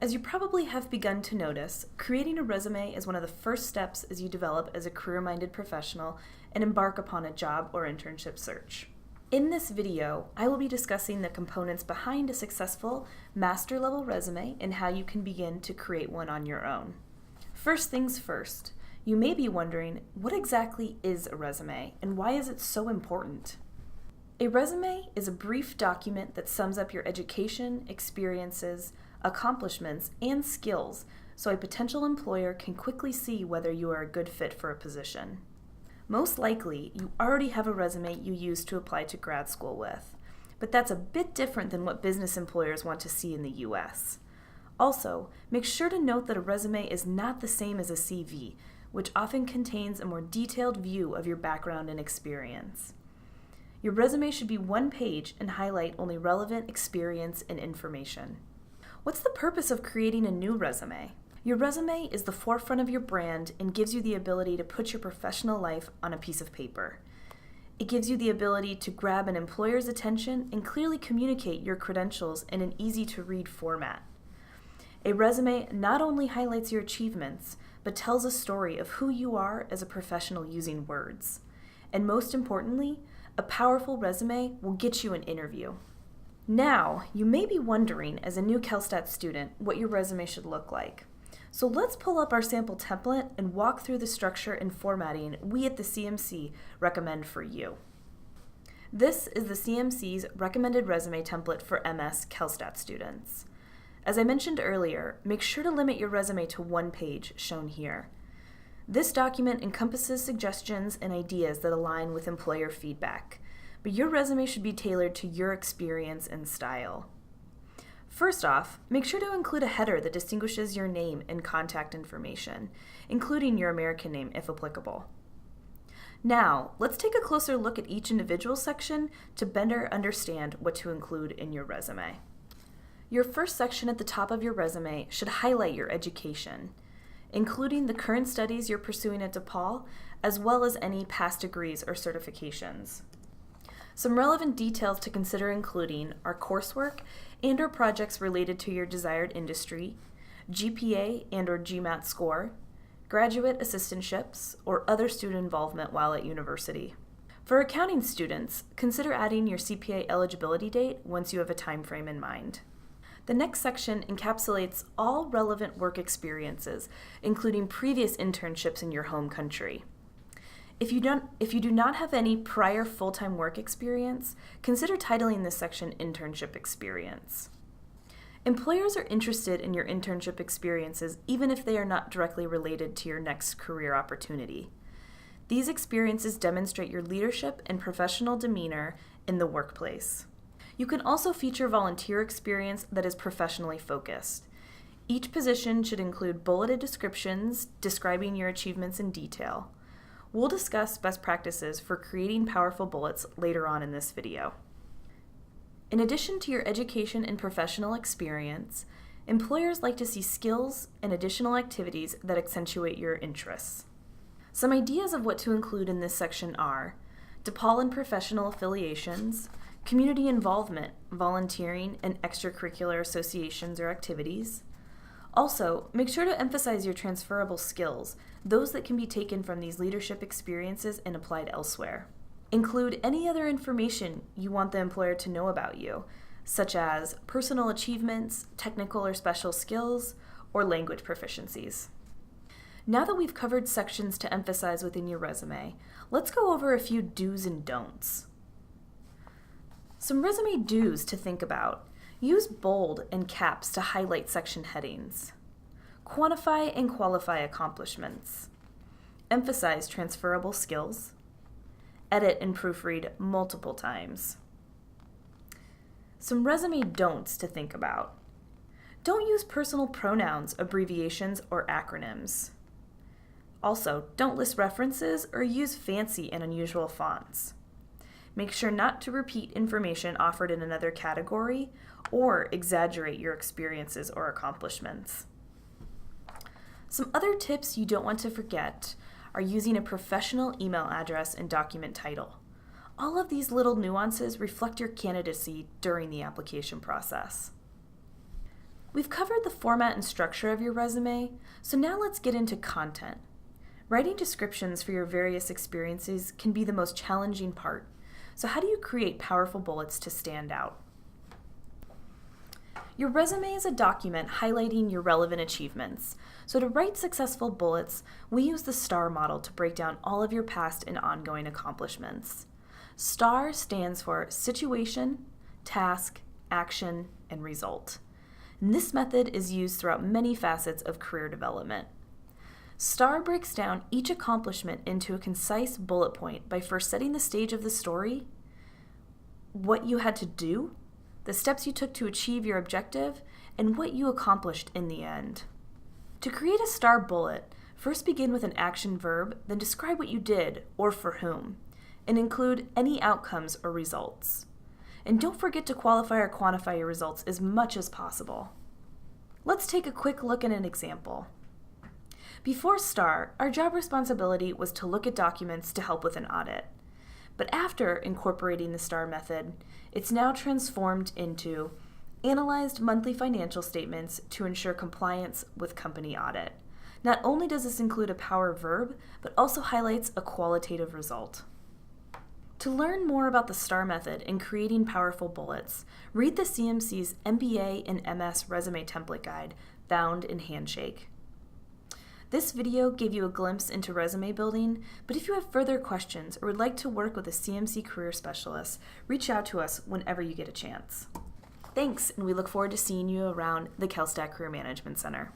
As you probably have begun to notice, creating a resume is one of the first steps as you develop as a career-minded professional and embark upon a job or internship search. In this video, I will be discussing the components behind a successful master-level resume and how you can begin to create one on your own. First things first, you may be wondering, what exactly is a resume and why is it so important? A resume is a brief document that sums up your education, experiences, accomplishments, and skills so a potential employer can quickly see whether you are a good fit for a position. Most likely, you already have a resume you use to apply to grad school with, but that's a bit different than what business employers want to see in the US. Also, make sure to note that a resume is not the same as a CV, which often contains a more detailed view of your background and experience. Your resume should be one page and highlight only relevant experience and information. What's the purpose of creating a new resume? Your resume is the forefront of your brand and gives you the ability to put your professional life on a piece of paper. It gives you the ability to grab an employer's attention and clearly communicate your credentials in an easy-to-read format. A resume not only highlights your achievements, but tells a story of who you are as a professional using words. And most importantly, a powerful resume will get you an interview. Now, you may be wondering as a new Kellstadt student what your resume should look like. So let's pull up our sample template and walk through the structure and formatting we at the CMC recommend for you. This is the CMC's recommended resume template for MS Kellstadt students. As I mentioned earlier, make sure to limit your resume to one page, shown here. This document encompasses suggestions and ideas that align with employer feedback, but your resume should be tailored to your experience and style. First off, make sure to include a header that distinguishes your name and contact information, including your American name if applicable. Now, let's take a closer look at each individual section to better understand what to include in your resume. Your first section at the top of your resume should highlight your education, including the current studies you're pursuing at DePaul, as well as any past degrees or certifications. Some relevant details to consider including are coursework and/or projects related to your desired industry, GPA and/or GMAT score, graduate assistantships, or other student involvement while at university. For accounting students, consider adding your CPA eligibility date once you have a time frame in mind. The next section encapsulates all relevant work experiences, including previous internships in your home country. If you do not have any prior full-time work experience, consider titling this section Internship Experience. Employers are interested in your internship experiences even if they are not directly related to your next career opportunity. These experiences demonstrate your leadership and professional demeanor in the workplace. You can also feature volunteer experience that is professionally focused. Each position should include bulleted descriptions describing your achievements in detail. We'll discuss best practices for creating powerful bullets later on in this video. In addition to your education and professional experience, employers like to see skills and additional activities that accentuate your interests. Some ideas of what to include in this section are DePaul and professional affiliations, community involvement, volunteering, and extracurricular associations or activities. Also, make sure to emphasize your transferable skills, those that can be taken from these leadership experiences and applied elsewhere. Include any other information you want the employer to know about you, such as personal achievements, technical or special skills, or language proficiencies. Now that we've covered sections to emphasize within your resume, let's go over a few do's and don'ts. Some resume do's to think about. Use bold and caps to highlight section headings. Quantify and qualify accomplishments. Emphasize transferable skills. Edit and proofread multiple times. Some resume don'ts to think about. Don't use personal pronouns, abbreviations, or acronyms. Also, don't list references or use fancy and unusual fonts. Make sure not to repeat information offered in another category or exaggerate your experiences or accomplishments. Some other tips you don't want to forget are using a professional email address and document title. All of these little nuances reflect your candidacy during the application process. We've covered the format and structure of your resume, so now let's get into content. Writing descriptions for your various experiences can be the most challenging part. So how do you create powerful bullets to stand out? Your resume is a document highlighting your relevant achievements. So to write successful bullets, we use the STAR model to break down all of your past and ongoing accomplishments. STAR stands for Situation, Task, Action, and Result. And this method is used throughout many facets of career development. STAR breaks down each accomplishment into a concise bullet point by first setting the stage of the story, what you had to do, the steps you took to achieve your objective, and what you accomplished in the end. To create a STAR bullet, first begin with an action verb, then describe what you did or for whom, and include any outcomes or results. And don't forget to qualify or quantify your results as much as possible. Let's take a quick look at an example. Before STAR, our job responsibility was to look at documents to help with an audit. But after incorporating the STAR method, it's now transformed into analyzed monthly financial statements to ensure compliance with company audit. Not only does this include a power verb, but also highlights a qualitative result. To learn more about the STAR method in creating powerful bullets, read the CMC's MBA and MS resume template guide found in Handshake. This video gave you a glimpse into resume building, but if you have further questions or would like to work with a CMC career specialist, reach out to us whenever you get a chance. Thanks, and we look forward to seeing you around the Kellstadt Career Management Center.